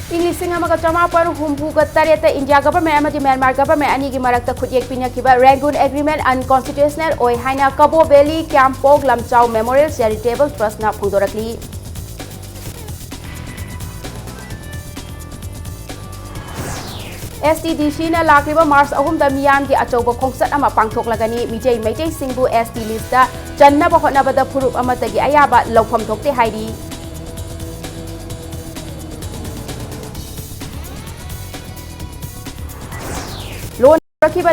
English amaga chamapan humpuga tareta India government amadi Myanmar government anigi marakta khutiyek pinakiba Rangoon Agreement unconstitutional oi haina Cabo Valley Campog Lamchau Memorial Charitable Trust na phungdorakli. STDC na lakriba March 3 da miyam gi achauba khongsat ama pangthoklagani mijai maitai singbu ST list da channa ba hotna bada phurup amatagi ayaba lawpham thokte hairi.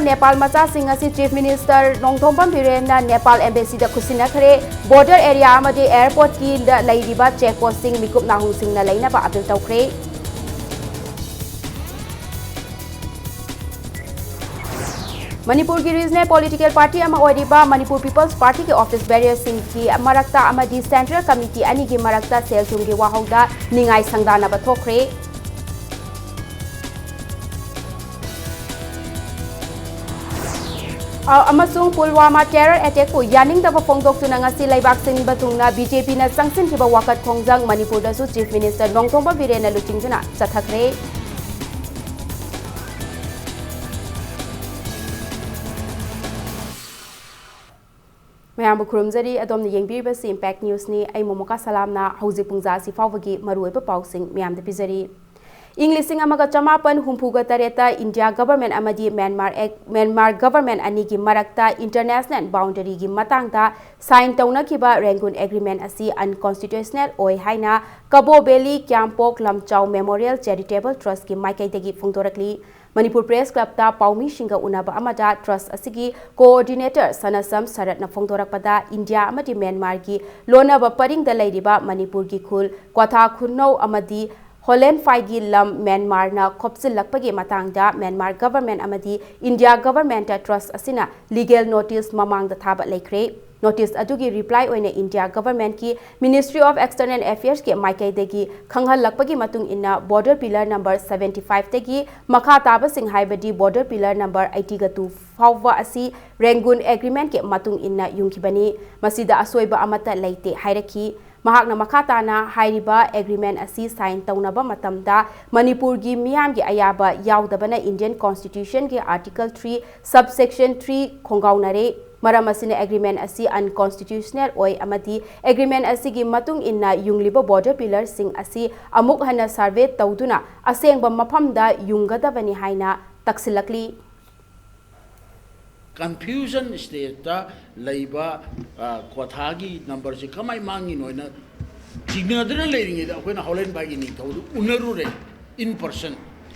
Nepal macha singasi Chief Minister Nongthombam Biren na Nepal Embassy da khusina khare border area amadi airport ki da laidiba checkpost sing mikup nahung sing na laina ba appeal tawkhre. Manipur ki regional political party ama oiriba Manipur People's Party ki office barrier sing ki marakta amadi central committee ani ki marakta sel thum gi wahongda ningai sangdana ba thokre. Amasung Pulwama terror attack ko yaning da pongdok tu ngasi laibak sing batungna BJP na sangsin kiba wakat khongjang Manipur da su Chief Minister Nongthombam Biren na luching juna chathakre. Mayam bukurumjari adom ni yengbiriba si Impact News ni ay momoka salam na hauji pungja si fawagi maruiba pausing mayam da pizari. English amaga chamapan humpuga tareta India government amadi Myanmar government anigi marakta international boundary gi matangda sign tawnakiba Rangoon Agreement asi unconstitutional oi haina Cabo Valley Campog Lamchau Memorial Charitable Trust ki maikaidagi phungdorakli. Manipur Press Club ta Paumi Shinga Unaba Amada Trust asigi coordinator Sanasam Sarat na phongdorakpada India amadi Myanmar gi lonaba paring da laidiba Manipur gi khul Kwatha Khunno amadi Holland Faigi Lam Myanmar na Kopsil Lakpagi Matangda Myanmar government amadi India government trust asina legal notice mamang da thaba laikre. Notice adugi reply oine India government ki Ministry of External Affairs ki maikai degi khanghal lakpagi matung inna border pillar number 75 tegi makha taba sing haibadi border pillar number 80 ga 2 fawwa asi Rangoon Agreement ki matung inna yungkibani masida asoiba amata laite hairaki. Mahakna makatana hairiba agreement asi sign taunaba matamda Manipur gi miyam gi ayaba yaudabana Indian Constitution gi Article 3 subsection 3 khongaunare maram asina agreement asi unconstitutional oi amadi agreement asi gi matung inna yungliba border pillar sing asi amuk hana survey tauduna asengba maphamda yunggadabani haina taksilakli. Confusion state da laiba Kwathagi number si kamay mangi no na tigna leading da akoy na Holland bagi ni tawdu unarure in person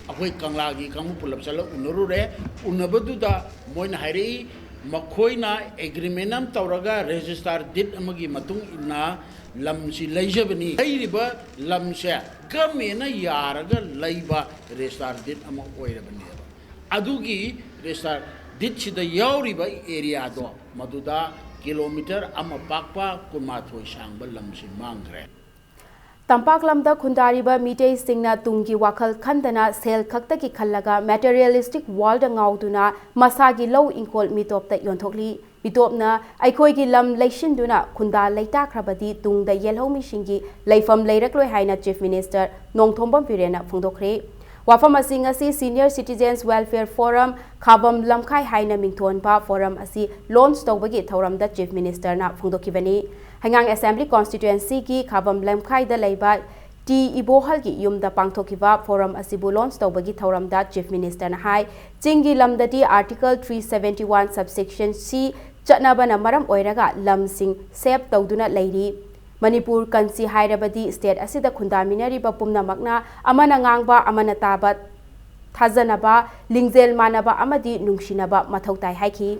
akoy kanglagi kamu pulap sala unarure unabadu da moy na hairi makoy na agreement am tawraga register date amagi matung ina lam si laijabani hairiba lam se gamena yaraga laiba register date am oirabani adugi register Ditchida Yauriba area do Maduda kilometer Amapakpa Kumato Shangba Lamsi Mangre. Tampak lamda Kundariba Mite Singna Tungi Wakal Kandana Sel Kaktaki Kalaga materialistic world ngauduna Masagi low inkol mitop the Yontokli mitopna Aikoigi Lam Laishinduna Kunda Laita Krabadi Tung the Yellow Mishingi Laifam Lairaklo Haina Chief Minister Nongthombam Birena Fundokre. Wafam asing asi Senior Citizens Welfare Forum Khabam Lamkai Haina Mingthonpa Forum asi launch tawbagi thauramda Chief Minister na phungdokibani Hangang Assembly Constituency ki Khabam Lamkai da laiba T Ibohal ki yumda pangthokiba forum asibu launch tawbagi thauramda Chief Minister na hai Chingi lamdati Article 371 subsection C chatnabana maram oiraga lamsing sep tawduna lairi Manipur kansi hairabadi state asida khundaminari ba pumnamakna amana ngangba amana taba thajanaba lingzel manaba amadi nungsinaba mathautai haiki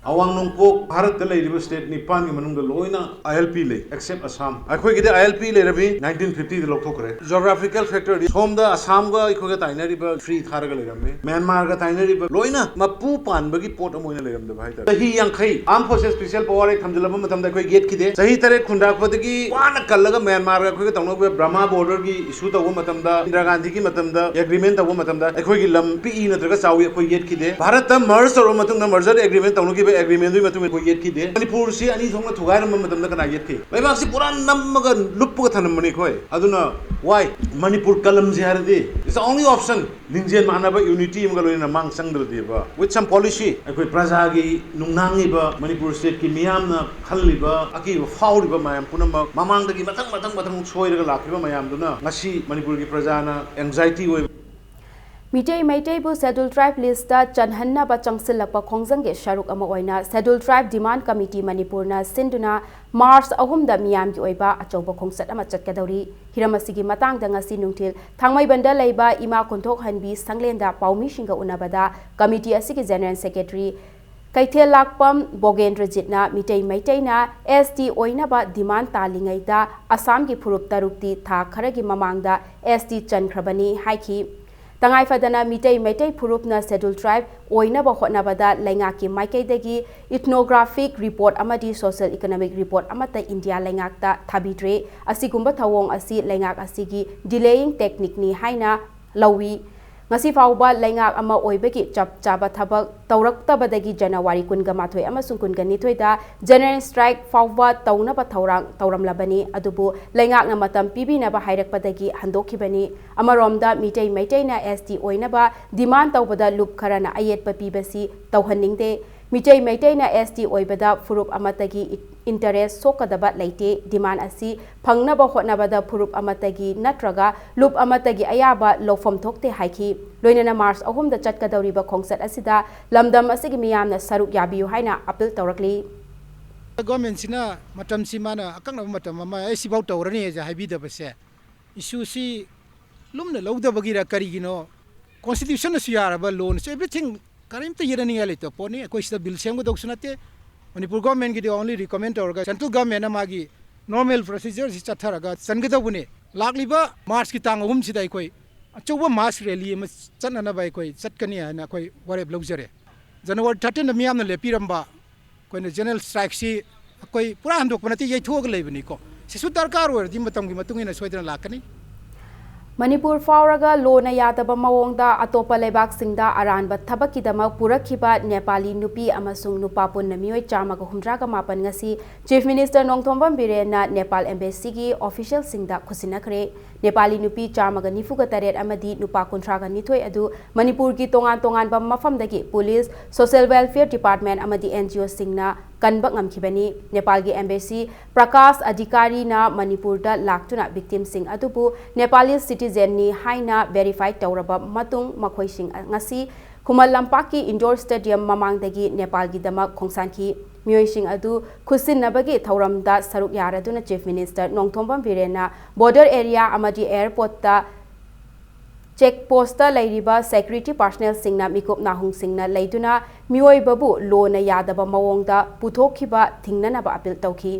Awang nungpok Bharat da lay state ni pan manung da loina ILP lay except Assam. Akhoi gide ILP lay rabi 1950 da lokto kare. Geographical factor di som da Assam ga ikhoi ga tainari ba free tharaga lay ramme. Myanmar ga tainari ba loina mapu pan bagi port amoina lay ramme bhai ta. Sahi yankhai Armed Forces Special Power ek thamjalaba matam da ikhoi gate kide. Sahi tare khundak padagi wana kallaga Myanmar ga ikhoi ga tawno ba Brahma border gi issue tawo matam da Indira Gandhi gi matam da agreement tawo matam da ikhoi gi lam PE natraga chawi ikhoi gate kide. Bharat ta merge tawo matung na merger agreement tawno gi agreement du matung ko yet ki de Manipur si ani thong na thugai ram matam na kana yet ki leibak si pura nammaga luppuga thanam mani khoi aduna why Manipur kalam ji har de it's the only option lingjen manaba unity am galo na mang sang de ba with some policy akoi praja gi nungnangi ba Manipur state ki miyam na khalli ba aki fauri ba mayam punam mamang dagi matang soiraga lakhiba mayam duna ngasi Manipur gi praja na anxiety oi Mitei Maitai bu Scheduled Tribe list da chanhanna ba changsilakpa khongjang ge sharuk ama oina Scheduled Tribe Demand Committee Manipur na sinduna March ahum da miyam gi oiba achauba khongsat ama chatkadauri hiramasi gi matang da ngasi nungthil thangmai banda leiba ima konthok hanbi sanglenda paumi shinga unabada committee asigi general secretary Kaithel Lakpam Bogendra Jitna Mitei Maitai na ST oina ba demand talingai da Assam gi phurup tarukti tha kharagi mamangda ST chankhrabani haiki Tangai fadana Mitei Maitai Purupna Scheduled Tribe oina ba hotnabada laingaki maikaidagi ethnographic report amadi social economic report amata India laingakta thabidre asigumba thawong asi laingak asigi delaying technique ni haina lawi ngasi fawba laingak ama oibagi chap chaba thabak tawraktabadagi January kunga mathoi amasung kunga nithoi da general strike fawba tawna ba thawrang tawramlabani adubu laingak na matam pibi na ba hairakpadagi handokhibani amaromda Mitei Maitai na ST oina ba demand tawbada loop kharana ayet pa pibasi tawhaningde Mitei Maitai na ST oibada furup amatagi interest sokadaba leite demand asi phangnaba hotnabada furup amatagi natraga loop amatagi ayaba lofom thokte haiki loinana March ahum da chatkadauriba khongsat asida lamdam asigi miyamna saruk yabiyu haina appeal tawrakli government sina matam simana akang matam ma ai sibau tawrani ja habi da base issue si lumna lawda bagira karigino constitution su yaraba loan so everything karim ta yerani ale to poni ko ista bill sem go doksunate Manipur government gi only recommend orga central government magi normal procedure si chatharaga sangada bune lakliba March ki tang hum sidai koi achoba mass rally ma chanana bai koi chatkani na koi warep lojare January 13 miyam na lepiramba koi na general strike si koi pura handok panati yai thog leibani ko sisu darkar or di matam gi matungina soidana lakani Manipur Fauraga Lona Yadaba Mawongda Atopa Lebak Singda Aranba Tabakidama Purakiba Nepali Nupi Amasung Nupapun Namioi Chamaga Humdraga Mapan ngasi Chief Minister Nongthombam Birena Nepal Embassy gi official Singda Kusinakre Nepali Nupi Chamaga Nifuga Taret Amadi Nupa Kuntraga Nithoi Adu Manipur gi tongan ba mafamdagi Police Social Welfare Department Amadi NGO Singna Kanbak Ngamkibani Nepal gi Embassy Prakash Adhikari na Manipur da laktuna victim sing adubu Nepali citizen ni haina verified tawraba matung makhoi sing ngasi Khumal Lampaki Indoor Stadium mamangdagi Nepal gi dama khongsanki mioi sing adu khusin nabagi thauramda saruk yaraduna Chief Minister Nongthombam Birena border area amadi airport ta check post ta lairiba security personnel singna mikup nahung singna leiduna mioi babu lona yadaba mawongda puthokhiba thingnana ba appeal tawki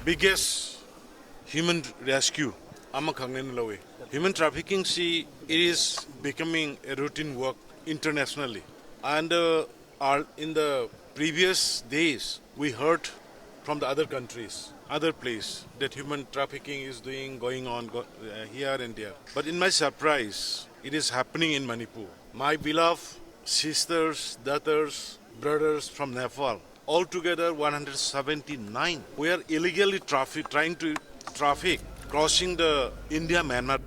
biggest human rescue amakhangne lawe human trafficking see it is becoming a routine work internationally and in the previous days we heard from the other countries other place that human trafficking is going on here and there but in my surprise it is happening in Manipur my beloved sisters daughters brothers from Nepal altogether 179 we are illegally trying to traffic crossing the India Myanmar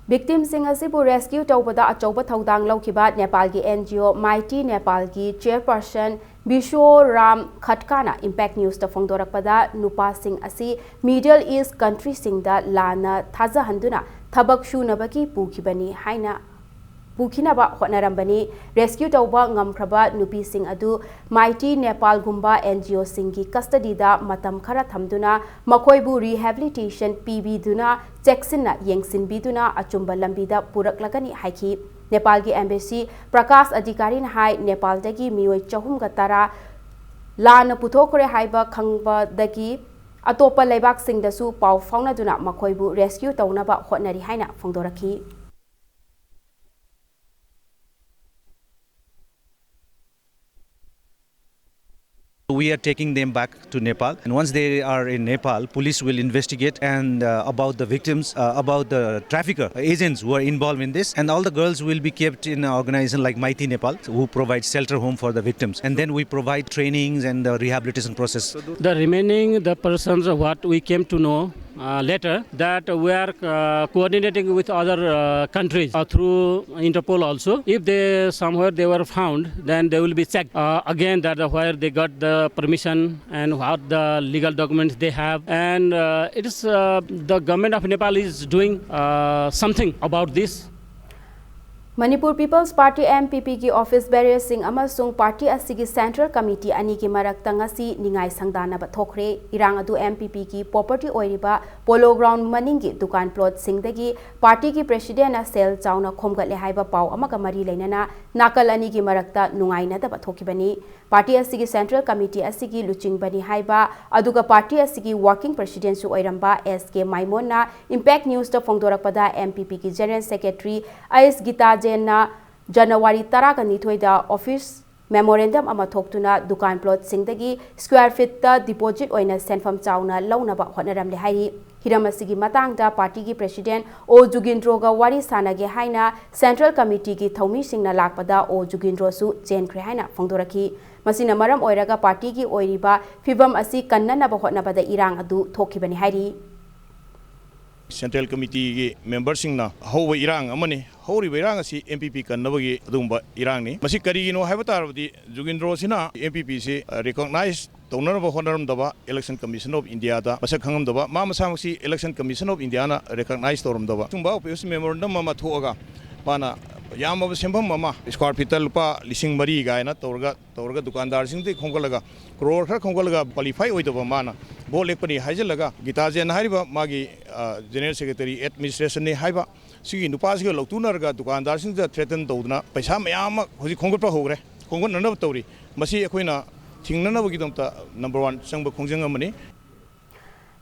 Victims sing asibu rescue tawbada achauba thaudang laukiba Nepal gi NGO Mighty Nepal gi chairperson Bishor Ram Khatkana Impact News ta phongdorakpada nupa sing asi Middle East country sing da lana thaja handuna thabak shunabaki pukhibani haina Bukhinaba hotnarambani rescue tawba ngamkhraba nupi sing adu Mighty Nepal gumba NGO singi custody da matam khara thamduna makhoibu rehabilitation PB duna checksina yengsin biduna achumba lambida puraklagani haiki Nepal gi embassy Prakash Adhikari na hai Nepal dagi mioi chahum ga tara lana puthokre haiba khangba dagi atopa leibak sing dasu pau fauna duna makhoibu rescue tawnaba hotnari haina phongdoraki We are taking them back to Nepal, and once they are in Nepal, police will investigate and about the victims, about the trafficker agents who are involved in this, and all the girls will be kept in an organization like Mighty Nepal, who provides shelter home for the victims, and then we provide trainings and the rehabilitation process. The remaining persons, what we came to know later, that we are coordinating with other countries through Interpol also. If they somewhere they were found, then they will be checked again, that where they got the permission and what the legal documents they have. And it is the government of Nepal is doing something about this. Manipur People's Party MPP ki office bearer sing amasung party asigi Central Committee ani ki marakta ngasi ningai sangdana ba thokre. Irang adu MPP ki property oiriba Polo Ground maningi dukan plot singdagi party ki president na sel chauna khomgatle haiba pau amaga mari leinana nakal ani ki marakta nungai na da ba thokibani. Party asigi Central Committee asigi luching bani haiba aduga party asigi working president su oiramba SK Maimon na Impact News ta phongdorakpada MPP ki General Secretary AS Gita Jenna January 12 da office memorandum ama thoktuna dukan plot singdagi square feet ta deposit oina senfam chauna launaba honaramle hairi. Hiramasigi matangda party ki president O Jugindro ga wari sanage haina Central Committee ki thomi singna lakpada O Jugindro su chenkre haina phongdoraki. Masina maram oiraga party ki oiriba fibam asi kannana ba hotnabada irang adu thokibani hairi. Central Committee members na how Irang amani how Irang si MPP kannabagi adumba Irang ni masi karigino haibatarabdi Jugindro sina MPP si recognize Toneraba Honorum Dava Election Commission of India da Masak Hangam Dava Mama Samsi Election Commission of India na recognize Torum Dava Tumba Pus memorandum Mama Toga Mana Yama Sembam Mama Square Pital Pa Lising Marie Gaina Torga Dukandar Sing the Kongolaga Kror Kongolaga Qualify with the Mana Bolekpani Hajalaga Gitazian Hariba Magi General Secretary Administration Haiba Sigi Nupasio Lotunarga Dukandar Sing the threatened Dodna Paisam Yama Hosi Kongopa Hogre Kongon Nana Tori Masi Aquina number 1 Sangba Konjangamani.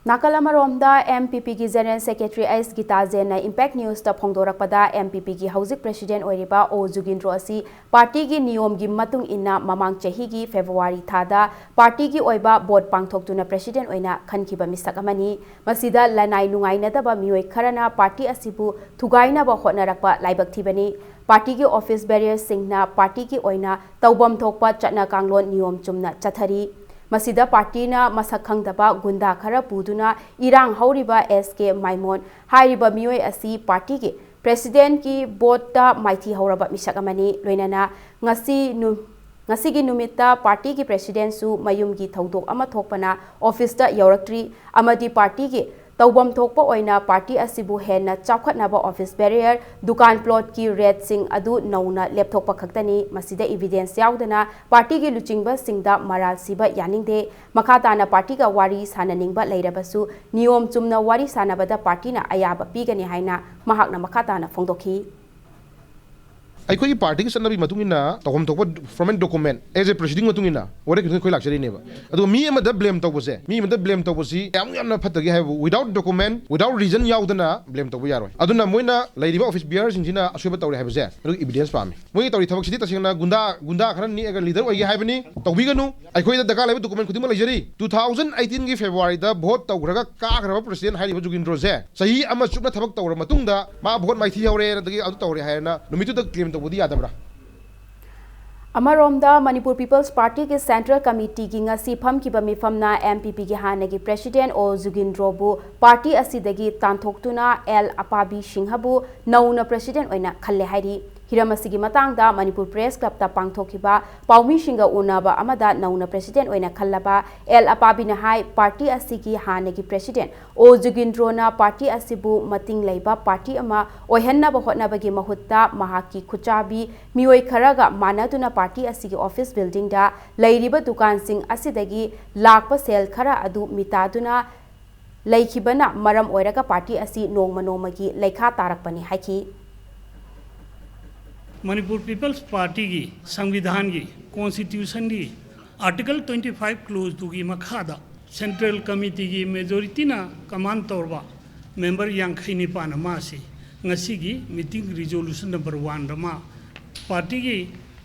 Nakalamaromda MPP ki General Secretary AS Gita Jenna Impact News ta phongdorakpada MPP ki Housing President oiriba O Jugindro asi party ki niyom gi matung inna mamang chahi gi February thada party ki oiba board pangthoktuna president oina khankiba misak amani masida lanai nungai na daba mioi kharana party asibu thugaina ba hotnarakpa laibak thibani. Party ki office bearer singna party ki oina taubam thokpa chatna kanglon niyom chumna chathari. Masida party na masakhang daba gunda khara puduna irang hauriba SK Maimon hairiba mioi asi party ki president ki board ta maithi hauraba misakamani loinana ngasi gi numita party ki president su mayum gi thodok ama thokpana office ta yauraktri amadi party ki Taubam Thokpa oina party asibu henna chawkhatnaba office barrier dukan plot ki red sing adu nauna laptop khaktani masida evidence yaudana party ki luchingba singda maral siba yaningde makhatana party ka wari sananingba leirabasu niyom chumna wari sanabada party na ayaba pigani haina mahakna makhatana phongdokhi. अखोई party की सन्नबी मतुंगिना तगम तोप format document as a proceeding मतुंगिना वरे किन कोई लाक्चरी नेबा अदो मी अमदा ब्लेम तोबसे मी अमदा ब्लेम तोबसी याम यामना फतगे है विदाउट डॉक्यूमेंट विदाउट रीजन याउदना ब्लेम तोब यारोय अदुना मोइना लाइरिबा ऑफिस बियर सिंजिना असुबा तौरे है बजे अदो एविडेंस पामे मोइ तौरी थबक सिदि तसिंगना गुंडा खरन नि अगर लीडर ओइ हाइबनी तौबिगनु अखोई दा दका लाइब डॉक्यूमेंट खुदिम लैजरी 2018 की फेब्रुवारी दा भोट तौग्रगा काग्रबा प्रेसिडेंट हाइरिबा जुगिंद्रो जे सही अमा सुबना थबक तौर मतुंगदा मा भोट माइथि हौरे दगी अदु तौरे हायना नुमितु द क्लेम तौबदी यादबरा. Amaromda Manipur People's Party ke Central Committee ki ngasi pham ki bamifamna MPP ki hanagi President O Jugindro bu party asidagi tanthokhtuna L Apabi Singhabu nauna President oina khalle hairi. Hiramasigi matangda Manipur Press Club ta pangthokiba Paumi Singa unaba amada nauna President oina khallaba L Apabi na hai party asigi hanagi President O Jugindro na party asibu mating leiba party ama oihanna ba hotnabagi mahutta mahaki khuchabi mioi kharaga manaduna party asigi office building da leiriba dukan sing asidagi lakpa sel khara adu mitaduna leikhibana maram oiraga party asi nongma nomagi leikha tarakpani haiki. Manipur People's Party की संविधान की constitution की article 25 close दुगी मखादा central committee की majority ना कमान तौरबा member यांखई निपान मासी ngasi की meeting resolution number 1 Rama party की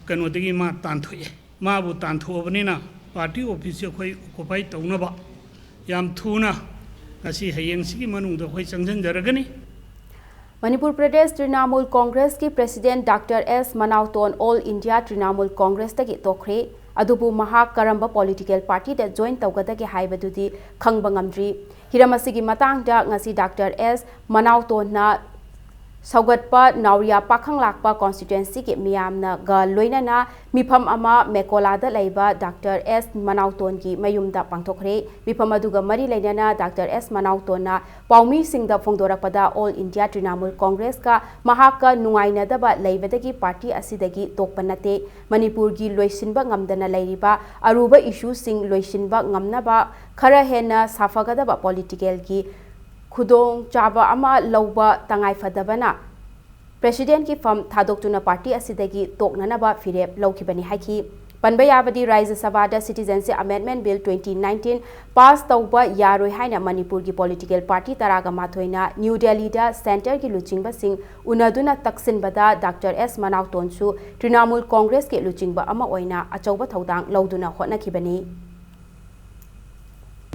कनोदगी मा तांथोए मा बु तांथोबनी ना पार्टी ऑफिस अखोई occupy तौनबा yam थूना ngasi hayeng sigi manung da khoi changjan jaragani Manipur Pradesh Trinamool Congress ki President Dr. S. Manauton All India Trinamool Congress tagi tokre adubu maha karamba political party da join tawgada ki haibadudi khangba ngamdri hiramasigi matang da ngasi Dr. S. Manauton na Saugatpa Nauria Pakhang Lakpa constituency ki miyamna ga loinana mifam ama mekolada laiba Dr. S. Manauton ki mayumda pangthokre mifam aduga mari lainana Dr. S. Manauton na paumi singda phongdorakpada All India Trinamool Congress ka mahaka nungainadaba laibadagi party asidagi tokpanate Manipur gi loisinba ngamdana lairiba aruba issue sing loisinba ngamnaba khara hena safagadaba political gi Khudong chaba ama lauba tangai fadabana President ki fam thadok party asidagi toknanaba firep laukibani haiki Panbayabadi Raja Sabada Citizenship Amendment Bill 2019 pass tauba yaroi haina Manipur ki political party taraga mathoina New Delhi da center ki luchingba sing unaduna taksin bada Dr. S. Manauton su Trinamool Congress ke luchingba ama oina achauba thaudang lauduna hotna kibani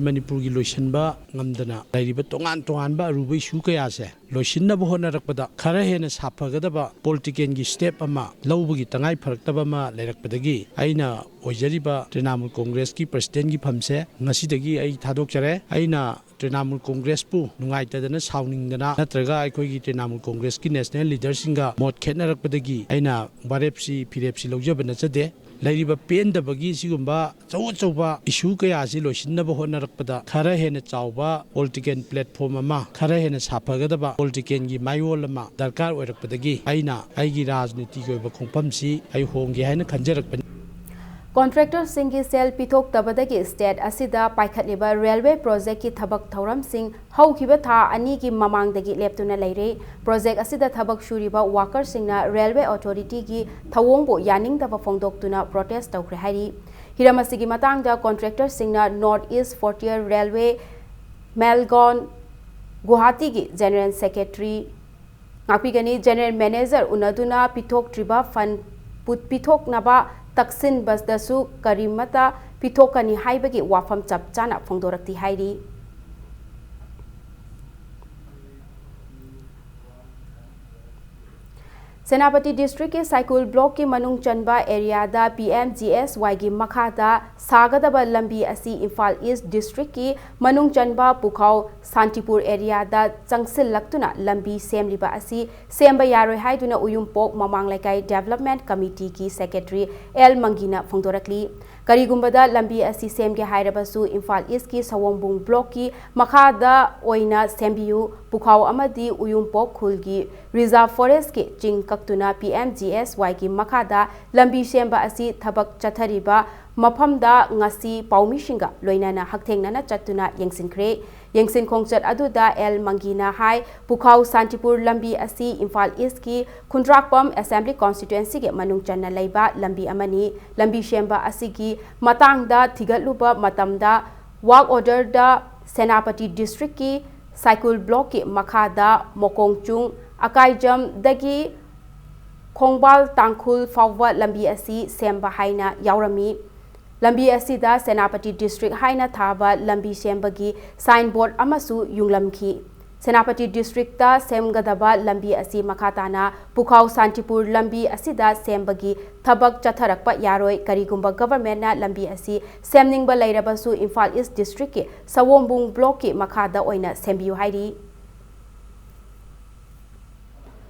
Manipur ki loisinba ngamdana lairiba tongan ba rubai shu kaya se loisinna bo honarakpada khara hena saphagadaba political gi step ama lawbugi tangai pharaktaba ma leirakpadagi aina oijariba Trinamool Congress ki president gi phamse ngasidagi ai thadok chare aina Trinamool Congress pu nungai tadana sawningdana natraga aikoi gi Trinamool Congress ki national leader singa mot khetnarakpadagi aina barepsi firepsi lawjabana chade lairiba pendabagi sigumba chawchawba issue kaya si loisinna bo honarakpada khara hena chawba political platform ama khara hena saphagadaba political gi mayol ama darkar oirakpadagi aina aigi rajniti gi oiba khongpamsi ai hongge haina khanjarakpani Contractor Singi Sel Pitok Tabadagi State Asida Paikhatliba Railway Project ki Thabak Thauram Sing Haukiba Tha Ani ki Mamangdagi Leptuna Leire Project Asida Thabak Shuriba Worker Singna Railway Authority ki Thawongbo Yaning Taba Fongdoktuna Protest Tawkre Hari Hiramasigi Matangda Contractor Singna North East Frontier Railway Melgon Guwahati ki General Secretary Ngapigani General Manager Unaduna Pitok Triba Fund Put Pitok Naba Taksin Basdasu Karimata Pitokani Haibagi Wafam Chapchana Fongdorakti Hairi Senapati District ke Cycle Block ki Manung Chanba area da PMGSY gi Makhada Sagadaba Lambi asi Imphal East District ki Manung Chanba Pukhau Santipur area da Changsil Laktuna Lambi Semliba asi Semba Yaroi Haiduna Uyumpok Mamang Laikai Development Committee ki Secretary L Mangina Fongdorakli Karigumbada Lambi asi Semge Hairabasu Imphal East ki Sawombung Block ki Makhada Oina Sembiu Pukhau amadi Uyumpok Khulgi Reserve Forest ki Jing Kaktuna PMGSY ki Makhada Lambi Semba asi Thabak Chathariba Maphamda ngasi Paumishinga Loinana Haktengnana Chatuna Yengsinkre Yengsin Khongchat aduda L Mangina Hai Pukhau Santipur Lambi asi Imphal East ki Khundrakpam Assembly Constituency ke Manung Channa Leiba Lambi amani Lambi Semba asi ki Matangda Thigatluba Matamda Work Order da Senapati District ki Cycle Block ki Makhada Mokongchung Akaijam dagi Khongbal Tangkhul Fawwa Lambi asi Semba haina yaurami Lambi asi da Senapati District haina thaba Lambi Sembagi signboard amasu yunglamki Senapati District ta Semgadaba Lambi asi Makhatana Pukhau Santipur Lambi asi da Sembagi Thabak Chatharakpa Yaroi Karigumba Government na Lambi asi Semningba Leirabasu Imphal East District ki Sawombung Block ki Makhada oina Sembiu hairi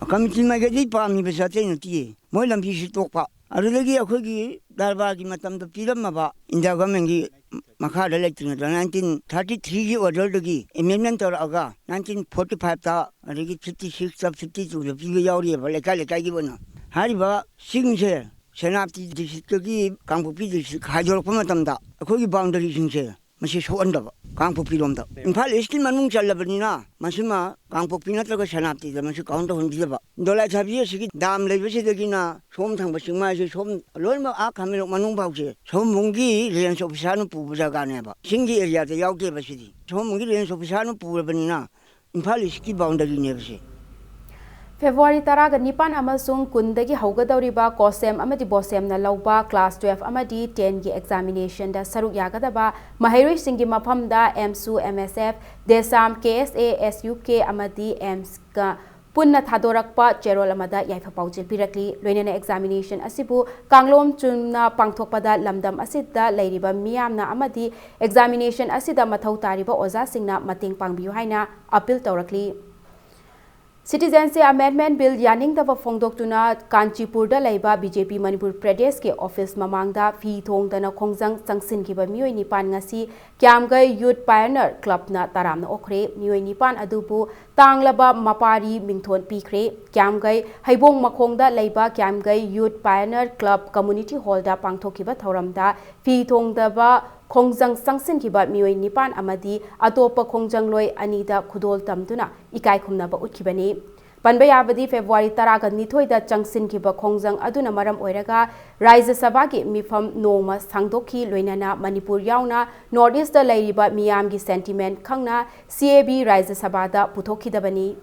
Committee ma gadi pa mi besate nti moi lambi si tokpa adulagi akhogi darbar gi matam da piram ma ba india government gi makha da lectin 1933 gi order gi amendment tor aga 1945 ta adigi 56 sub 52 le pi yauri ba le kai gi bona hari ba singse senapti district gi kangpupi district khajor pa matam da akhogi boundary singse masi soandaba kangpupi lomda imphal east manung chalabnina masima kangpupi natraga senapti da masi count hundida dolai chabi sigi dam leibesi degina som thangba singma se som loima a khamelo manung bause som mungi range officer nu pubuja gane ba singi area de yauge basidi som mungi range officer nu pubabnina imphal east ki boundary ne base February 19 amasung kundagi haugadawriba kosem amadi bosemna lauba class 12 amadi 10 gi examination da saruk yagadaba mahairoi singi maphamda MSU MSF Desam KSA SUK amadi EMS ka punna thadorakpa cherol amada yaifa paujil pirakli loinena examination asibu kanglom chunna pangthokpada lamdam asida leiriba miyamna amadi examination asida mathau tariba oza singna mating pangbiyu haina appeal tawrakli Citizenship Amendment Bill yaning dava phongdoktuna Kanchipur da laiba BJP Manipur Pradesh ke office mamangda fi thongdana khongjang changsin kiba mioi nipan ngasi Kyamgai Youth Pioneer Club na taramna okhre mioi nipan adubu tanglaba mapari mingthon pikre Kyamgai haibong makhongda laiba Kyamgai Youth Pioneer Club Community Hall da pangthokiba thoramda fi thongdaba khongjang sangsin kiba mioi nipan amadi atopa khongjang loi anida khudol tamduna ikai khumnaba utkibani panba yabadi February 12 da changsin kiba khongjang aduna maram oiraga Rajya Sabha gi mifam noma sangdokhi loinana Manipur yauna North East da lairiba miyam gi sentiment khangna CAB Rajya Sabha da puthokidabani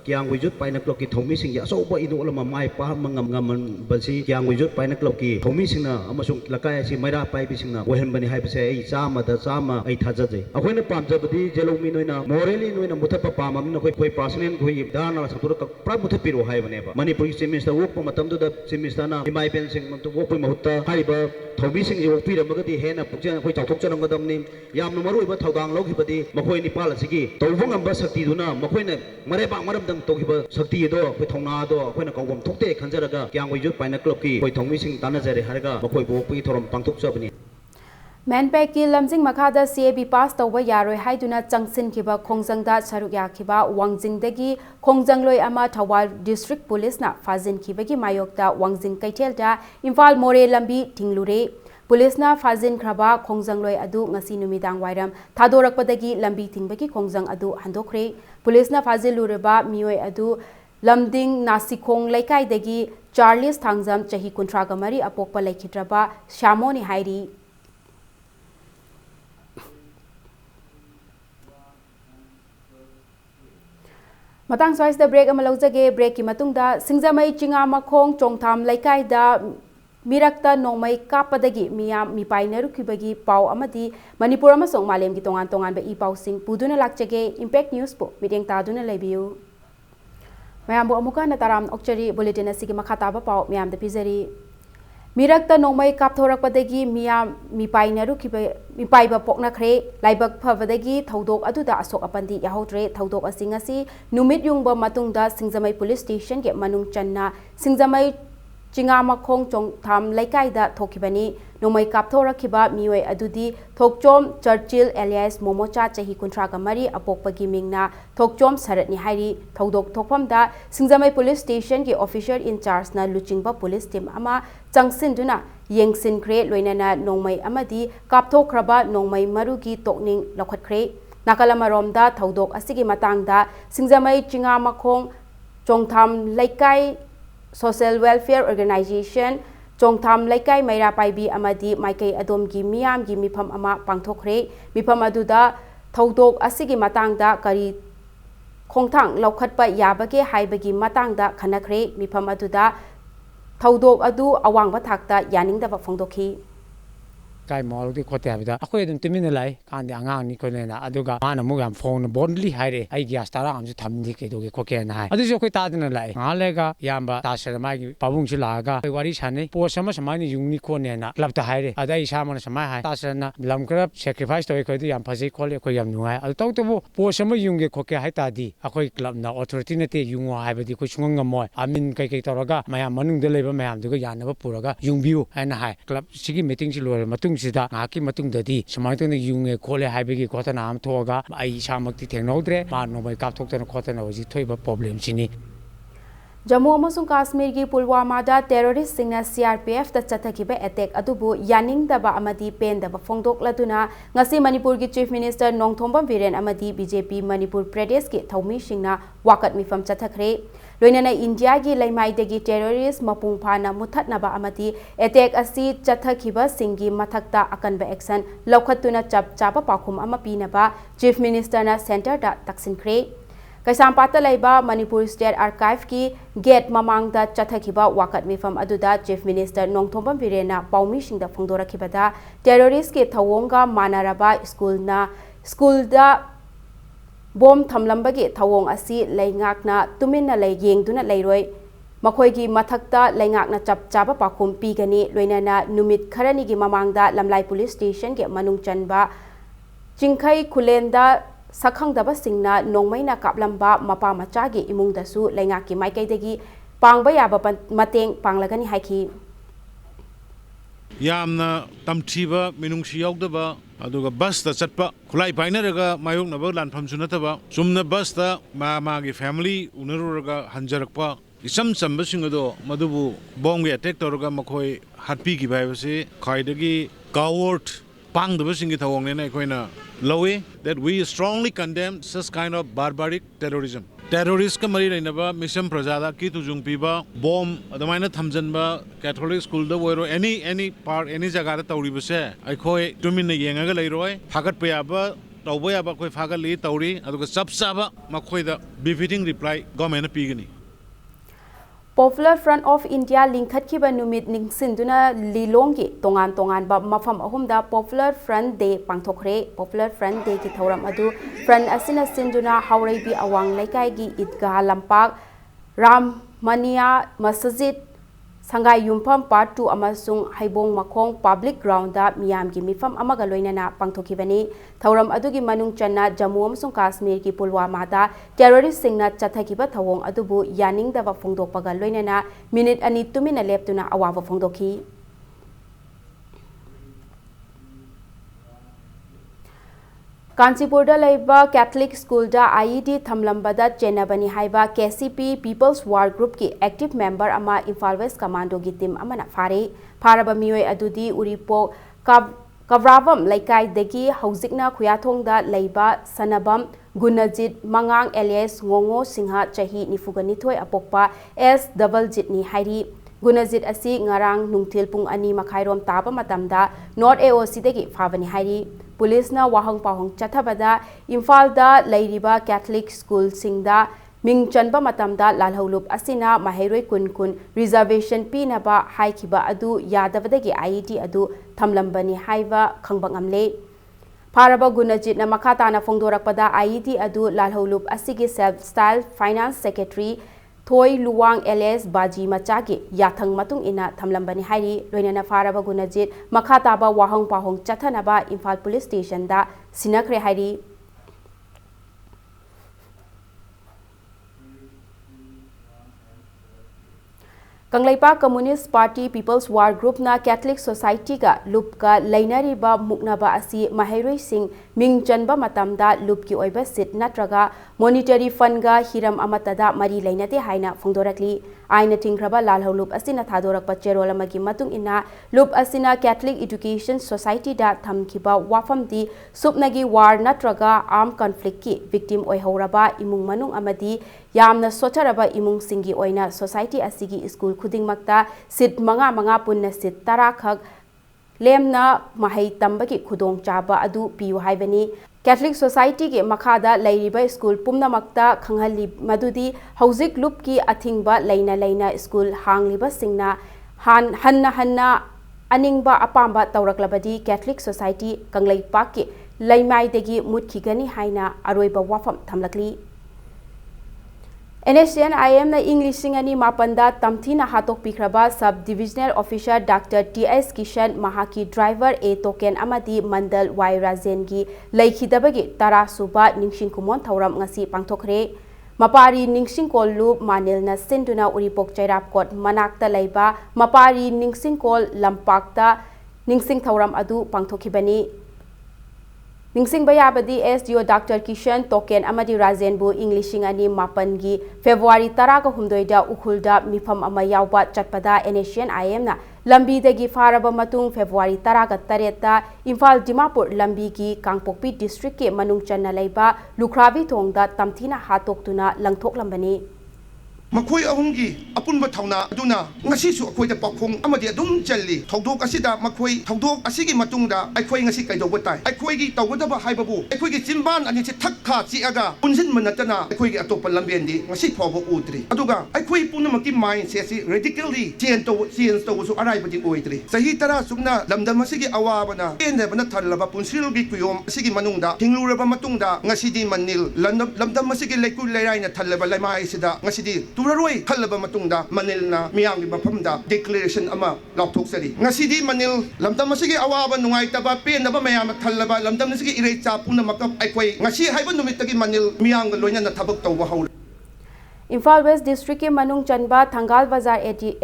Kyang Wijut Paina Club ki thomi sing ya so ba idu lama mai pa ngam basi Kyang Wijut Paina Club ki thomi sing na amasung lakai si maira pai bi sing na wehan bani hai base ai chama da chama ai thaja je akoina pamja badi jelomi noina morally noina muthapa pamam na koi personal koi dana satur ka pra muthapi ro hai bane ba Manipur semester wok pa matam da semester na himai pen sing mam to wok pai mahutta hai ba thomi sing wok pi ram ga di hena pukja koi chauthok chanam ga dam ni yam no maru ba thodang log hibadi makoi ni pal asigi tawbang amba sakti duna makoi na mare ba maram dang tokhiba sakti do koi thongna do koi na kawbam thokte khanjaraga Kyang Wijut Paina Club ki koi thongmi sing tana jare harga makoi bo pi thoram pangthok chabani Manpack ki lamjing makhada CAB pass tawba yaroi haiduna changsin kiba khongjangda saruk yakhiba wangjingdagi khongjang ama Thawal District Police na fazin kibagi mayokta wangjing kaithelda Imphal More lambi tinglure Police na fazin kraba khongjang adu ngasi numidang wairam thadorakpadagi lambi tingbagi khongjang adu handokre Police na fazil lureba mioi adu lamding Nasikong laikai dagi Charles Thangjam chahi kuntraga mari apokpa laikhitraba Shamoni hairi Matang sois da break amalawjage break ki matungda singjamai chinga makhong chongtham laikai da mirakta nongmai kapadagi miyam mipaineru kibagi pau amadi Manipur amasong malem gi tongan tongan ba i pau sing puduna lakchage Impact News po mideng taduna lebiu mayam bo amuka na taram okchari bulletin asigi makhata ba pau miyam da pizari Mirakta nongmai kapthorakpadagi miyam mipaineru kiba mipaiba poknakhre laibak phavadagi thodok aduda asok apandi yahodre thodok asingasi numit yungba matungda singjamai police station ge manung channa singjamai chinga makhong chongtham laikai da thokibani nomai kapthorakhiba mioi adudi thokchom Churchill alias Momocha chahi kuntraga mari apokpagi mingna thokchom saratni hairi thodok thokpamda singjamai police station ki officer in charge na luchingba police team ama changsinduna yengsin kre loinana nongmai amadi kapthokraba nongmai marugi tokning lokhatkre nakalamaromda thodok asigi matangda singjamai chinga makhong chongtham laikai Social Welfare Organization Chongtham Laikai Maira Paibi Amadi Maikai Adomgi Miyam gi mifam ama pangthokre mifam aduda thodok asigi matangda kari khongthang laukhatpa yabage haibagi matangda khanakre mifam aduda thodok adu awangba thakta yaningdaba phongdokhi kai mol ki khote habida akhoi dum timina lai kan de angang ni ko na aduga mana mu gam phone bondly haire ai gas tara am ju thamni ke do ke ko ke na hai adu jo khoi ta dina lai ngalega yamba ta sharma gi pabung chi la ga wari chane po sama sama ni yung ni ko ne na club ta haire adai sama na sama hai ta sharna lam krap sacrifice to ko di yam phasi ko le ko yam nu hai adu taw to po sama yung ge ko ke hai ta di akhoi club na authority na te yung hai ba di ko chungang ngam moi amin kai kai toraga mayam manung de leba mayam du ga yanaba puraga yung view ana hai club sigi meeting chi lo matung sida ngaki matung dadi samaitong yunge khole haibegi khotana am thoga ai samakti thengnodre ma no bai kap thokta khotana hoji thoiba problem chini Jammu amasung Kashmir gi Pulwama da terrorist singna CRPF da chathakiba attack adubu yaning daba amadi pen daba phongdok laduna ngasi Manipur gi Chief Minister Nongthombam Viren amadi BJP Manipur Pradesh gi thaumi singna wakat mifam chathakre loinana India gi laimai dagi terrorist mapung phana muthatnaba amadi attack asi chathakiba singi mathakta akanba action laukhatuna chap chapa pakhum ama pinaba Chief Minister na center da taksin kre Kaisampata laiba Manipur State Archive ki gate mamangda chathakiba wakat mifam aduda Chief Minister Nongthombam Virena paumi singda phongdorakibada terrorist ke thawonga manaraba schoolda bom thamlambagi thawong asi laingakna tuminna lay yengduna layroi makhoigi mathakta laingakna chap chaba pakhum pigani loinana numit kharani gi mamangda lamlai police station ge manung chanba chingkhai khulenda sakhangdaba singna nongmaina kaplamba mapa machagi imungdasu laingaki maikaidagi pangba yaba mateng panglagani haiki yamna tamthiba minungsi yaudaba aduga bus ta chatpa khulai painaraga mayoknaba lanpham sunataba sumna bus ta magi family unaruraga hanjarakpa isam chamba singado madubu bomb ge attack toraga makhoi hatpi gi baibase khaidagi coward pangdaba singi thawongne na koina lowe that we strongly condemn such kind of barbaric terrorism. Terrorist ka mari rainaba mission prajada ki tujung piba bomb adamaina thamjanba Catholic school da woiro any part any jaga da tawri base aikhoi tumin na yengaga leiroi phagat payaba tawba yaba khoi phagal li tawri aduga chapchaba makhoi da befitting reply government na pigani. Popular Front of India lingkhatkiba numit ningsinduna lilongki tongan ba mafam ahumda Popular Front Day pangthokre. Popular Front Day ki thoram adu front asina sinduna haureibi awang laikai gi idgah lampak Ram Mania Masjid Sangai Yumpham Part 2 amasung Haibong Makhong Public Ground da miyam gi mifam amaga loinana pangthokibani. Thoram adugi manung channa Jammu amasung Kashmir ki Pulwama da terrorist singna chathakiba thawong adubu yaning daba phongdokpaga loinana minute ani tumina leptuna awaba phongdokhi. Kanchipurda laiba Catholic School da IED thamlambada chenabani haiba KCP People's War Group ki active member ama Imphal West Commando gi team amana pharaba mioi adudi Uripo Kavravam laikai degi hauzikna khuyathong da laiba Sanabam Gunajit Mangang alias Ngongo Singha chahi nifuganithoi apokpa S double jit ni hairi Gunajit asi ngarang nungthil pung ani makhairom taba matamda North AOC degi phabani hairi Police na wahang pahong chathabada Imphal da lairiba Catholic School singda ming chanba matamda lalhaulup asina mahairoi kun reservation pinaba haikiba adu yadavadagi IED adu thamlambani haiba khangbang amle Pharaba Gunajit na makhatana phongdorakpada IED adu lalhaulup asigi self style finance secretary Thoi Luwang LS Baji Machagi yathang matung ina thamlambani hairi loinana Pharaba Gunajit makhataba wahang pahong chathanaba Imphal Police Station da sinakre hairi Kanglaipa Communist Party People's War Group na Catholic Society ga loop ka lainariba muknaba asi mahairoi sing ming chanba matamda loop ki oiba sit natraga monetary fund ga hiram amatada mari lainate haina phongdorakli aina thingraba lalhaulup asina thadorakpa cherol amagi matung ina loop asina Catholic Education Society da thamkiba wafamdi supnagi war natraga armed conflict ki victim oihoraba imung manung amadi yamna socharaba imung singi oina society asigi school khudingmakta sit manga punna sit tara khak lemna mahai tambaki khudong chaba adu piu haibani Catholic Society ke makhada lairiba school pumna makta khanghalli madudi hauzik loop ki athingba laina school hangliba singna hanna aningba apamba tawraklabadi Catholic Society Kanglaipa ki laimai degi mutkigani haina aroiba wafam thamlakli NSN IM na English singani mapanda tamthina hatok pikraba sub divisional officer Dr. TS Kishan mahaki driver A token amadi mandal Y Razen gi laikhidabagi tara suba ningsing kumon thauram ngasi pangthokre mapari ningsing kol loop manil na sinduna uripok chairap kot manakta laiba mapari ningsing kol lampakta ningsing thauram adu pangthokibani Ningsing bayabadi SDO Dr. Kishan Token amadi Razen bu Englishing ani mapan gi February taraga humdoida ukhulda mifam ama yawba chatpada NSN IM na lambi dagi faraba matung February taraga tareta Imphal Dimapur lambi gi Kangpokpi district ke manung channa laiba Lukhrabi thongda tamthina hatoktuna langthok lambani मखोई अहुंगी अपुनब थौना अदुना ngasisu अखोइदा पाखों अमदि अदुम चल्ली थौदोक असिदा मखोई थौदोक असिगी मतुंगदा अखोई ngasi कइदोबो ताई अखोइगी तौगदबा हाइबबु अखोइगी चिंबान अनिसे थक्खा चिअगा पुनसिन मनतना अखोइगी अतोप लंबेंदी ngasi फोबो उद्री अदुगा अखोइ पुनमकी mind सेसी radically change तौसु अराइबदि ओइद्री सही तरा Sumana लमदम असिगी अवाबना पेनदबना थल्लबा पुनसिलगी कुयोम असिगी मनुंगदा हिंगलुरबा मतुंगदा ngasiदी Manil लमदम असिगी लेकु लेराइना थल्लबा लैमाइसिदा ngasiदी तुररोई खल्लबा मतुंगदा मनिलना मियामगी मफमदा declaration अमा लाउथोक्सरी ngasiदी Manil लमदम असिगी अवाबा नुंगाइतबा पेनदबा मयाम थल्लबा लमदम असिगी इरै चापुना मकप अखोइ ngasi हाइबा नुमितगी Manil मियामगा लोइना थबक तौबा हौ Imphal waste district के मनुंग चनबा थंगाल बाजार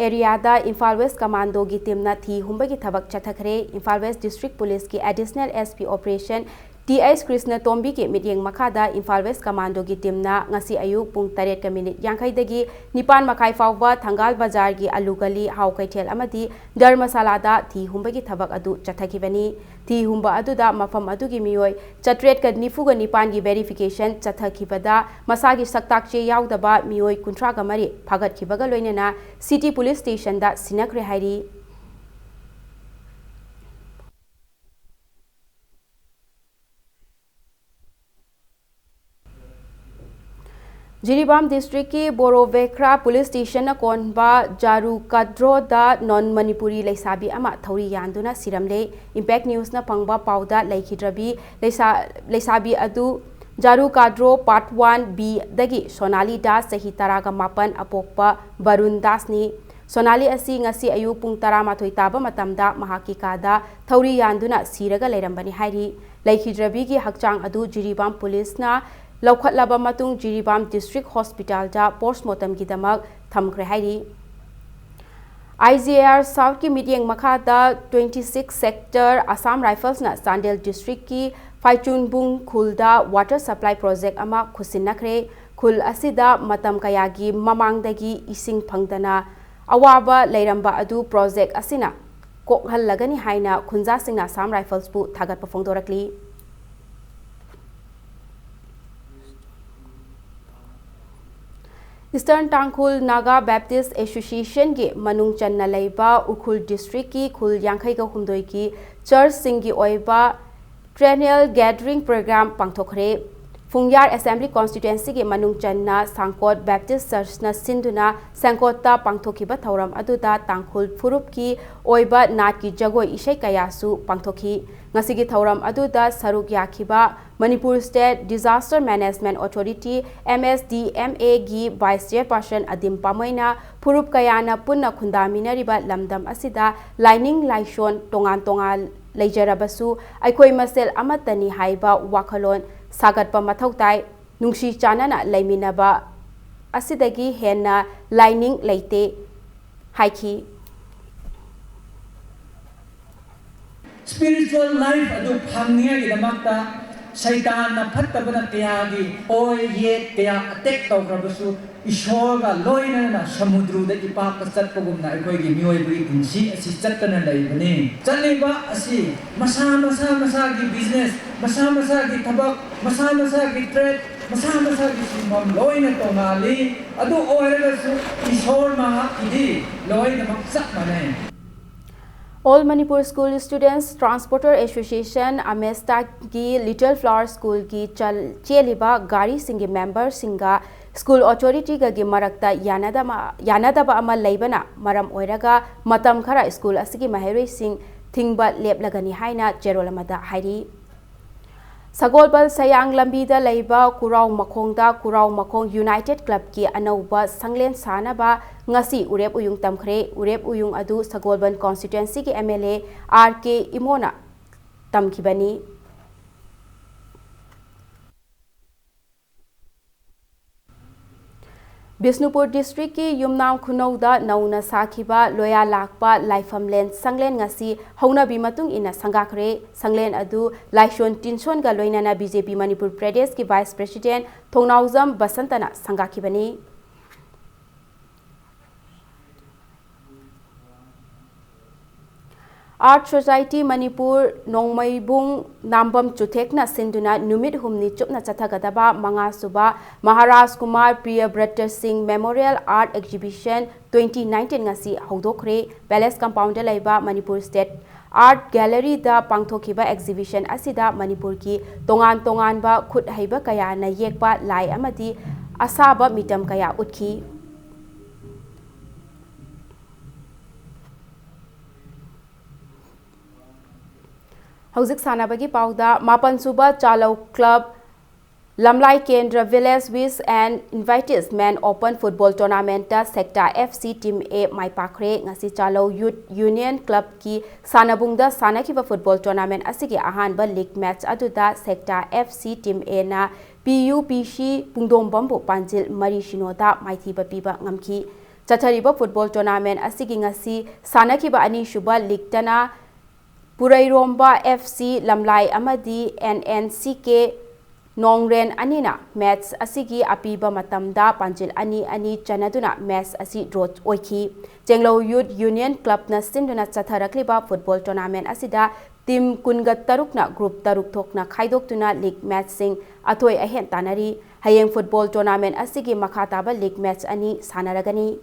area Imphal waste commando की team थी हुंबगी थबक चथखरे इम्फाल वेस्ट डिस्ट्रिक्ट पुलिस की additional SP operation TS Krishna Tombi के मिटिंग मखादा इम्फाल वेस्ट कमांडो की टीम ngasi अयुक पुंग 8:50 निपान मखाई फाउबा थंगाल बाजार की अलुगली हाउ कैथेल अमदी धर्मशालादा थी हुंबगी थबक अदु चथखिबनी थी हुंबा अदुदा मफम अदुगी मियोय 494 की वेरिफिकेशन चथखिबदा मसागी सक्ताकचे याउदबा मियोय 39 फागतखिबगा लोइनेना सिटी पुलिस स्टेशन दा सिनक्रे हाइरी जिरीबाम डिस्ट्रिक्ट की बोरोवेख्रा पुलिस स्टेशन कोनबा जारू काद्रोदा नॉन मणिपुरी लेसाबी अमा थौरी यानदुना सिरमले इम्पैक्ट न्यूज न फंगबा पाउदा लेखिद्रबी लेसाबी अदु जारू काद्रो पार्ट 1B दगी सोनाली दास सही तरागा मापन अपोकपा वरुण दासनी सोनाली असी ngasi अयु पुंग 12 ताबा मतमदा महाकी कादा थौरी यानदुना सिरगा लेरंबनी हाइरी लेखिद्रबी की हकचांग अदु जिरीबाम पुलिस ना लौखटलाबा मतुंग जिरीबाम डिस्ट्रिक्ट हॉस्पिटल दा पोस्टमार्टम की दमक थमख्रे हाइरी IGR साउथ की मीटिंग मखादा 26 सेक्टर असम राइफल्स ना चांदेल डिस्ट्रिक्ट की फाइचुनबुंग खुलदा वाटर सप्लाई प्रोजेक्ट अमा खुसिनखरे खुल असिदा मतम कयागी ममांगदगी इसिंग फंगदना अवाबा लेरंबा अदु प्रोजेक्ट असिना कोकहल्लगनी हाइना खुंजा सिंगना असम राइफल्स बु थागत फोंदोरकली ईस्टर्न टांगखुल नागा बैप्टिस्ट एसोसिएशन के मनुंग चन्ना लेबा उखुल डिस्ट्रिक्ट की खुल 52 की चर्च सिंगी ओइबा ट्रेनियल गैदरिंग प्रोग्राम पांगथोखरे फुंगयार असेंबली कॉन्स्टिट्यूएंसी के मनुंग चन्ना सांकोट बैप्टिस्ट चर्च न सिंधुना सांकोटा पांगथोखिबा थौरम अदुदा टांगखुल फुरुप की ओइबा नाट की जगोई इशै कयासु पांगथोखी ngasi थौरम अदुदा सरुक याखिबा Manipur state disaster management authority MSDMA की वाइस चेयरपर्सन अदिम पामोइना फुरुप कयाना पुन्ना खुंदामिनरिबा लमदम असिदा लाइनिंग लाइशोन तोंगान लेजरबसु अखोई मसेल अमतनी हाइबा वाखलोन सागतपा मथौ ताई नुंसी चानना लेमिनबा असिदगी हेना लाइनिंग लेते हाइखी spiritual life adu phamnia gi damakta shaitan na phattabana kya gi oi ye kya attack tawrabasu ishor ga loina na samudru da ki pak sat pagumna akoi gi mioi bui insi asi chattana leibani chaliba asi masa gi business masa gi thabak masa gi trade masa gi simam loina tongali adu oirasu ishor ma idi loina maksak mane All Manipur School Students Transporter Association Amesta की Little Flower School की चेलिबा गाड़ी सिंगी member सिंगा school authority की मरक्ता यानादबा अमा लेबना मरम ओइरगा मतम खरा school असगी महैरोई सिंग थिंगबा लेपलगनी हाइना जेरोल अमदा हाइरी सगोलबल सयांग लंबीदा लेबा कुराव मखोंग यूनाइटेड क्लब की अनौबा संगलेन सानबा ngasi urep uyung tamkhre urep uyung adu sagolban constituency की MLA RK इमोना tamkhibani Bishnupur district की युमनाम खुनौदा नौना साखिबा लोया लाकपा लाइफमलेन संगलेन ngasi हौनाबी मतुंग इना संगाखरे संगलेन अदु लाइशोन तिनसोन गा लोइनाना बीजेपी मणिपुर प्रदेश की वाइस प्रेसिडेंट थोंगनाउजम बसंतना संगाखिबनी Art Society Manipur Nongmaibung Nambam Chuthekna Sinduna Numit Humni Chupna Chathagadaba Manga Suba Maharaj Kumar Priyabrata Singh Memorial Art Exhibition 2019 ngasi Hodokre Palace Compound Laiba Manipur State Art Gallery da Pangthokiba Exhibition Asida Manipur ki Tongan ba Khut Haiba Kaya na Yekpa Lai Amadi Asaba Mitam Kaya Utki Hauzik Sanabagi Pauda, Mapan Suba Chalau Club, Lamlai Kendra Village Wish and Invites Men Open Football Tournament Sector FC Team A Mai Pakre, Ngasi Chalau Youth Union Club ki Sanabungda Sanakiba Football Tournament Asigi Ahanba League Match Aduda Sector FC Team A na PUPC Pungdom Bambu Panjil Mari Shinoda Maithiba Piba Ngamki. Chathariba Football Tournament Asigi Ngasi Sanakiba Ani Shuba League Tana Purairomba FC Lamlai Amadi NNCK Nongren Anina Match Asigi Apiba Matamda Panjil Ani Chanaduna Match Asi Drot Oiki Jenglo Youth Union Club na Sinduna Chatharakliba Football Tournament Asida Team Kungat Tarukna Group Taruk Thokna Khaidoktuna League Match Sing Atoi Ahen Tanari Hayeng Football Tournament Asigi Makhataba League Match Ani Sanaragani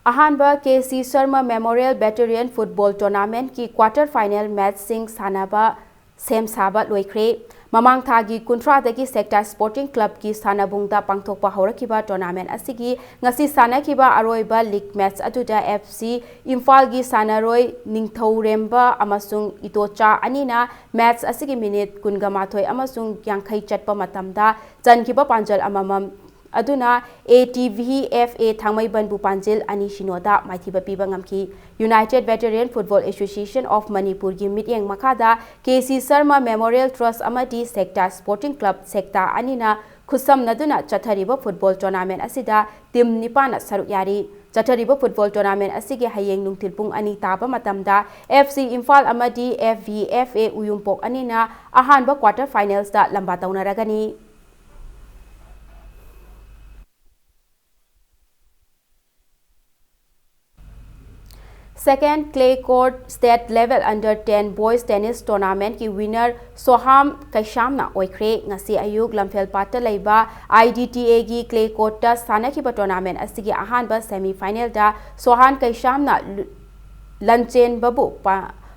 Ahanba KC Sharma Memorial Veteran Football Tournament ki quarter final match sing sanaba sem saba loikre mamang thagi kuntra dagi sector sporting club ki sanabungda pangthokpa horakiba tournament asigi ngasi sanakiba aroiba league match aduda FC Imphal gi sanaroi ningthauremba amasung itocha anina match asigi minute kungamathoi amasung yankhai chatpa matamda chankiba panjal amamam Aduna ATVFA Thangmai Banbu Panjil Ani Shinoda Maithiba Piba Ngamki United Veteran Football Association of Manipur gi mityeng makada KC Sharma Memorial Trust amadi Sector Sporting Club Sector Anina Khusam Naduna Chathariba Football Tournament asida team nipana saruk yari Chathariba Football Tournament asigi hayeng nungtil pung ani taba matamda FC Imphal amadi FVFA Uyumpok Anina ahanba quarter finals da lamba taunaragani Second clay court state level under 10 boys tennis tournament ki winner Soham Kaishamna oikre ngasi ayuk lamphel pata leiba IDTA gi clay court ta sanakiba tournament asigi ahanba semi final da Sohan Kaishamna lanchen babu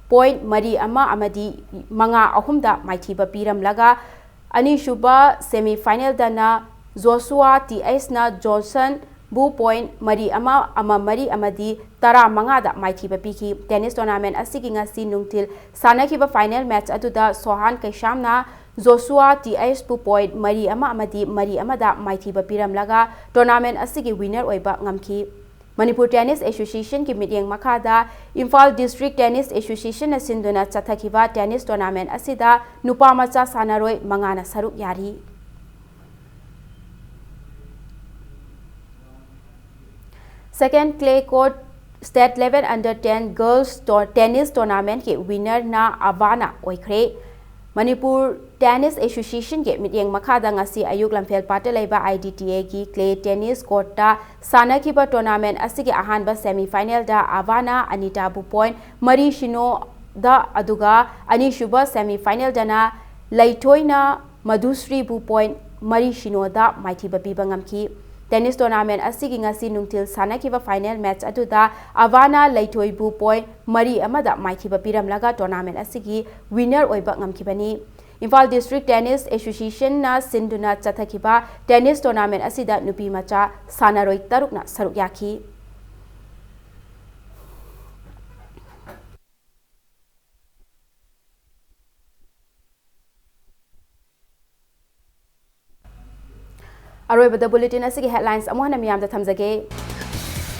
point mari ama amadi manga ahumda maithiba piram laga ani shuba semi final dana Joshua TS na Johnson Bu point mari ama mari amadi tara mangada maithiba piki tennis tournament asigi ngasi nungtil sanakiba final match aduda Sohan Kaishamna Joshua TS bu point mari ama amadi mari amada maithiba piram laga tournament asigi winner oiba ngamki Manipur Tennis Association ki mityeng makada Imphal District Tennis Association na sinduna chathakiba tennis tournament asida nupa macha sanaroi mangana saruk yari Second clay court state level under 10 girls tennis tournament ke winner na Avana oikre Manipur Tennis Association ke mityeng makada ngasi ayuk lamphel pata leiba IDTA ki clay tennis court ta sanakiba tournament asigi ahanba semi final da Avana Anita bu point mari shino da aduga ani shuba semi final dana laitoina Madhusri bu point mari shino da maithiba piba ngamki Tennis tournament asigi ngasi nungtil sanakiba final match aduda Avana Laitoi bu point mari amada maithiba piram laga tournament asigi winner oiba ngamkibani Imphal District Tennis Association na sinduna chathakiba tennis tournament asida nupi macha sanaroi tarukna saruk yaki Aroibada bulletin asigi headlines amuhana miyamda thamjage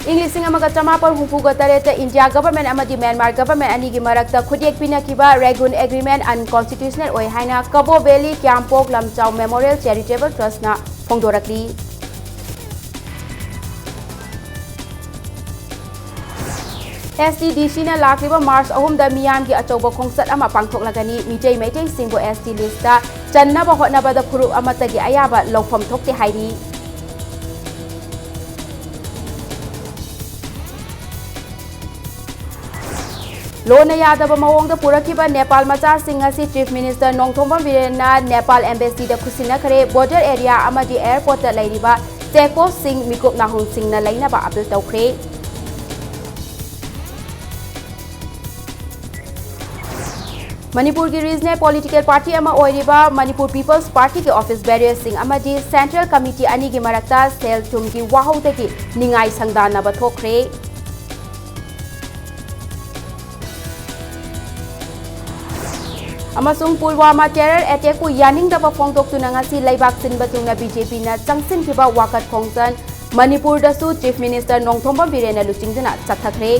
English amaga chamapal hufuga tareta India government amadi Myanmar government anigi marakta khudek pinakiba Ragun agreement unconstitutional oi haina Cabo Valley Kyampok Lamchau Memorial Charitable Trust na phongdorakli STDC na lakliba March ahumda miyamgi achauba khongsat ama pangthoklagani mitei maitai singbo ST lista channa ba hotna bada khuru amatagi ayaba lawfam thokte hairi लोना यादव मवोंग पुरखिबा नेपाल मचा सिंह असि chief minister Nongthombam बिरेनना Nepal embassy दा खुसिनखरे border area अमदि airport दा लैरिबा चेकपोस्ट सिंह मिकुप नाहुं सिंहना लैनबा अपील तौखरे मणिपुर की regional political party Manipur People's party के ऑफिस बैरियर्स सेंट्रल कमिटी अनी की मरक्ता सेल थुम की वाहौदगी निंगाई संगदानब थोखरे पुलवामा टेरर अटैक को यानिंगदब फोंदोक्तुना ngasi लेबाक सिनबा तुंगना बीजेपी ना चंगसिनखिबा वाकत खोंगसन मणिपुर दसु चीफ मिनिस्टर नोंगथोंबम बिरेना लुचिंगदना चथखरे